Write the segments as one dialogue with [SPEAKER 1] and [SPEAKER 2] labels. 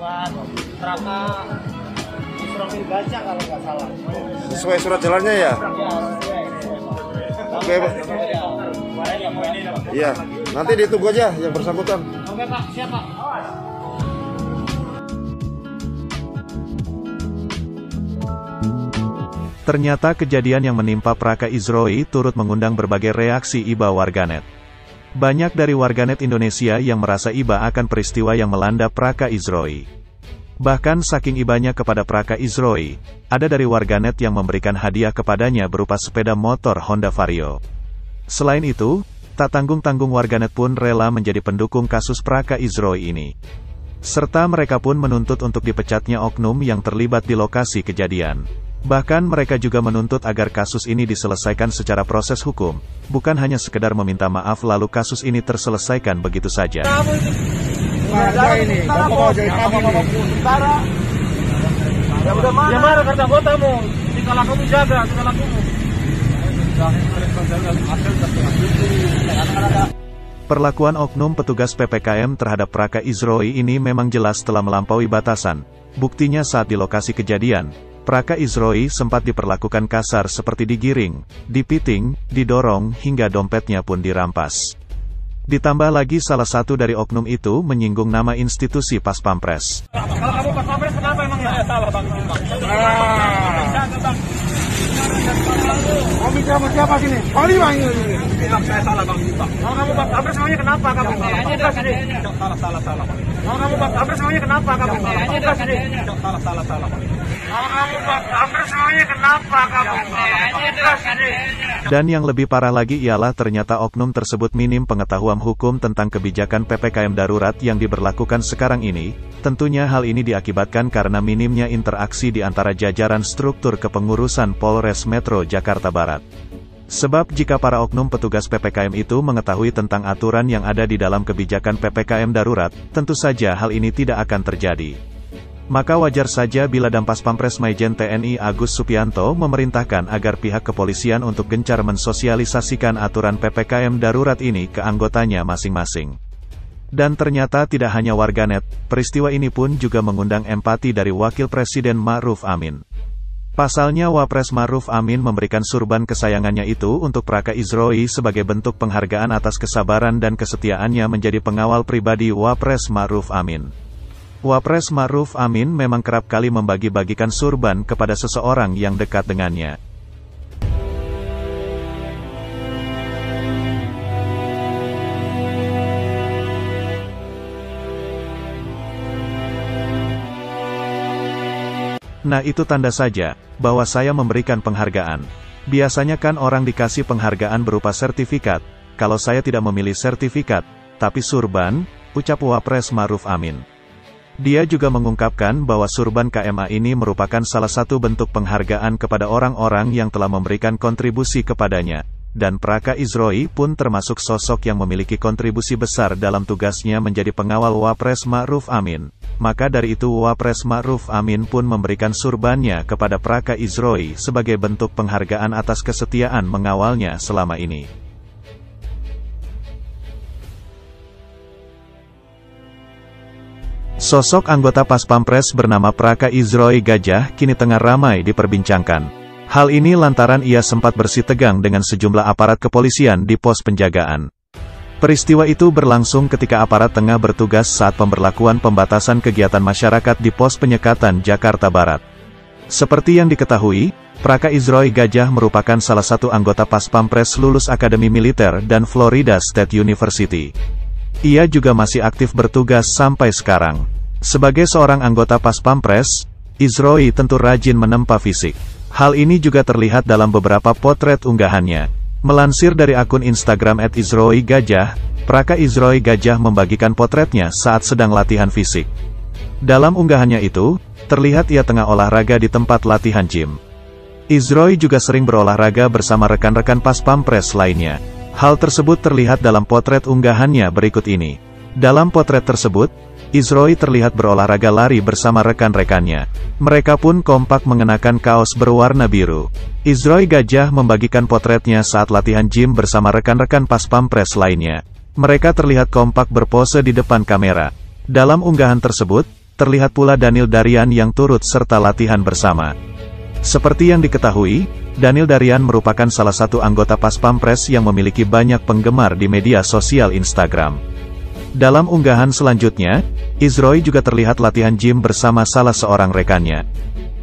[SPEAKER 1] buat Raka Israfil Gajah kalau nggak salah.
[SPEAKER 2] Sesuai surat jalannya ya? Oke, Pak. Iya, nanti ditunggu aja yang bersangkutan.
[SPEAKER 1] Oke, Pak. Siap, Pak.
[SPEAKER 3] Ternyata kejadian yang menimpa Praka Izroi turut mengundang berbagai reaksi iba warganet. Banyak dari warganet Indonesia yang merasa iba akan peristiwa yang melanda Praka Izroi. Bahkan saking ibanya kepada Praka Izroi, ada dari warganet yang memberikan hadiah kepadanya berupa sepeda motor Honda Vario. Selain itu, tak tanggung-tanggung warganet pun rela menjadi pendukung kasus Praka Izroi ini. Serta mereka pun menuntut untuk dipecatnya oknum yang terlibat di lokasi kejadian. Bahkan mereka juga menuntut agar kasus ini diselesaikan secara proses hukum, bukan hanya sekedar meminta maaf lalu kasus ini terselesaikan begitu saja.
[SPEAKER 1] Ya mana kata kotamu, tinggal lakumu jaga, tinggal lakumu.
[SPEAKER 3] Perlakuan oknum petugas PPKM terhadap Praka Izroi ini memang jelas telah melampaui batasan. Buktinya saat di lokasi kejadian, Praka Izroi sempat diperlakukan kasar seperti digiring, dipiting, didorong, hingga dompetnya pun dirampas. Ditambah lagi salah satu dari oknum itu menyinggung nama institusi Pas Pampres.
[SPEAKER 1] Kalau kamu Pas Pampres kenapa emang ya? Salah Bang.
[SPEAKER 2] Mau bicara sama siapa sini? Panglima ini.
[SPEAKER 1] Saya salah Bang. Kalau kamu Pas Pampres namanya kenapa kamu? Salah. Kalau kamu Pas Pampres namanya kenapa kamu? Salah. Kalau kamu Pas Pampres namanya kenapa kamu?
[SPEAKER 3] Dan yang lebih parah lagi ialah ternyata oknum tersebut minim pengetahuan hukum tentang kebijakan PPKM darurat yang diberlakukan sekarang ini. Tentunya hal ini diakibatkan karena minimnya interaksi di antara jajaran struktur kepengurusan Polres Metro Jakarta Barat. Sebab jika para oknum petugas PPKM itu mengetahui tentang aturan yang ada di dalam kebijakan PPKM darurat, tentu saja hal ini tidak akan terjadi. Maka wajar saja bila Pas Pampres Majen TNI Agus Supianto memerintahkan agar pihak kepolisian untuk gencar mensosialisasikan aturan PPKM darurat ini ke anggotanya masing-masing. Dan ternyata tidak hanya warganet, peristiwa ini pun juga mengundang empati dari Wakil Presiden Ma'ruf Amin. Pasalnya Wapres Ma'ruf Amin memberikan surban kesayangannya itu untuk Praka Izroi sebagai bentuk penghargaan atas kesabaran dan kesetiaannya menjadi pengawal pribadi Wapres Ma'ruf Amin. Wapres Ma'ruf Amin memang kerap kali membagi-bagikan surban kepada seseorang yang dekat dengannya. Nah itu tanda saja, bahwa saya memberikan penghargaan. Biasanya kan orang dikasih penghargaan berupa sertifikat, kalau saya tidak memilih sertifikat, tapi surban, ucap Wapres Ma'ruf Amin. Dia juga mengungkapkan bahwa surban KMA ini merupakan salah satu bentuk penghargaan kepada orang-orang yang telah memberikan kontribusi kepadanya. Dan Praka Izroi pun termasuk sosok yang memiliki kontribusi besar dalam tugasnya menjadi pengawal Wapres Ma'ruf Amin. Maka dari itu Wapres Ma'ruf Amin pun memberikan surbannya kepada Praka Izroi sebagai bentuk penghargaan atas kesetiaan mengawalnya selama ini. Sosok anggota Pas Pampres bernama Praka Izroi Gajah kini tengah ramai diperbincangkan. Hal ini lantaran ia sempat bersitegang dengan sejumlah aparat kepolisian di pos penjagaan. Peristiwa itu berlangsung ketika aparat tengah bertugas saat pemberlakuan pembatasan kegiatan masyarakat di pos penyekatan Jakarta Barat. Seperti yang diketahui, Praka Izroi Gajah merupakan salah satu anggota Pas Pampres lulus Akademi Militer dan Florida State University. Ia juga masih aktif bertugas sampai sekarang. Sebagai seorang anggota Pas Pampres, Izroi tentu rajin menempa fisik. Hal ini juga terlihat dalam beberapa potret unggahannya. Melansir dari akun Instagram @izroigajah, Praka Izroi Gajah membagikan potretnya saat sedang latihan fisik. Dalam unggahannya itu, terlihat ia tengah olahraga di tempat latihan gym. Izroi juga sering berolahraga bersama rekan-rekan Pas Pampres lainnya. Hal tersebut terlihat dalam potret unggahannya berikut ini. Dalam potret tersebut, Izroi terlihat berolahraga lari bersama rekan-rekannya. Mereka pun kompak mengenakan kaos berwarna biru. Izroi Gajah membagikan potretnya saat latihan gym bersama rekan-rekan Pas Pampres lainnya. Mereka terlihat kompak berpose di depan kamera. Dalam unggahan tersebut, Terlihat pula Daniel Darian yang turut serta latihan bersama. Seperti yang diketahui, Daniel Darian merupakan salah satu anggota Pas Pampres yang memiliki banyak penggemar di media sosial Instagram. Dalam unggahan selanjutnya, Izroy juga terlihat latihan gym bersama salah seorang rekannya.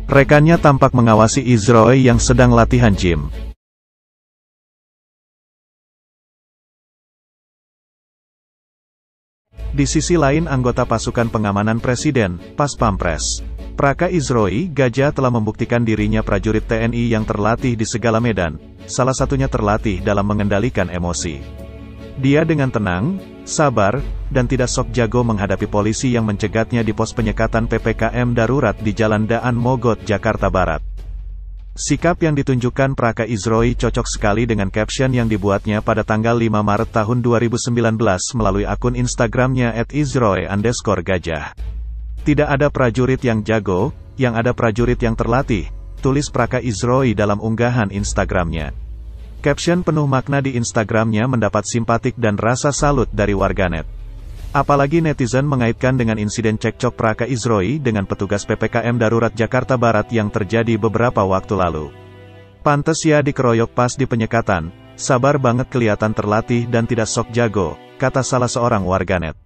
[SPEAKER 3] Rekannya tampak mengawasi Izroy yang sedang latihan gym. Di sisi lain, anggota pasukan pengamanan Presiden, Pas Pampres, Praka Izroy Gajah telah membuktikan dirinya prajurit TNI yang terlatih di segala medan, salah satunya terlatih dalam mengendalikan emosi. Dia dengan tenang, sabar, dan tidak sok jago menghadapi polisi yang mencegatnya di pos penyekatan PPKM darurat di Jalan Daan Mogot, Jakarta Barat. Sikap yang ditunjukkan Praka Izroy cocok sekali dengan caption yang dibuatnya pada tanggal 5 Maret tahun 2019 melalui akun Instagramnya @izroy_gajah. Tidak ada prajurit yang jago, yang ada prajurit yang terlatih, tulis Praka Izroy dalam unggahan Instagramnya. Caption penuh makna di Instagramnya mendapat simpatik dan rasa salut dari warganet. Apalagi netizen mengaitkan dengan insiden cekcok Praka Izroy dengan petugas PPKM darurat Jakarta Barat yang terjadi beberapa waktu lalu. Pantes ya dikeroyok pas di penyekatan, sabar banget kelihatan terlatih dan tidak sok jago, kata salah seorang warganet.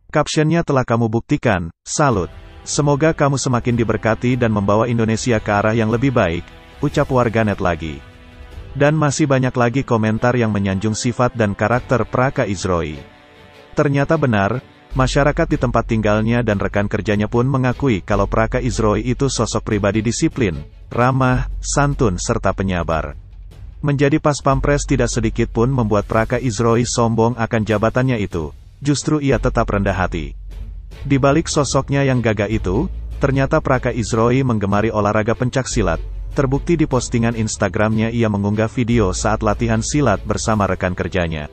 [SPEAKER 3] Captionnya telah kamu buktikan, salut. Semoga kamu semakin diberkati dan membawa Indonesia ke arah yang lebih baik, ucap warganet lagi. Dan masih banyak lagi komentar yang menyanjung sifat dan karakter Praka Izroy. Ternyata benar, masyarakat di tempat tinggalnya dan rekan kerjanya pun mengakui kalau Praka Izroy itu sosok pribadi disiplin, ramah, santun serta penyabar. Menjadi Pas Pampres tidak sedikit pun membuat Praka Izroy sombong akan jabatannya itu, justru ia tetap rendah hati. Di balik sosoknya yang gagah itu, ternyata Praka Izroy menggemari olahraga pencaksilat. Terbukti di postingan Instagramnya ia mengunggah video saat latihan silat bersama rekan kerjanya.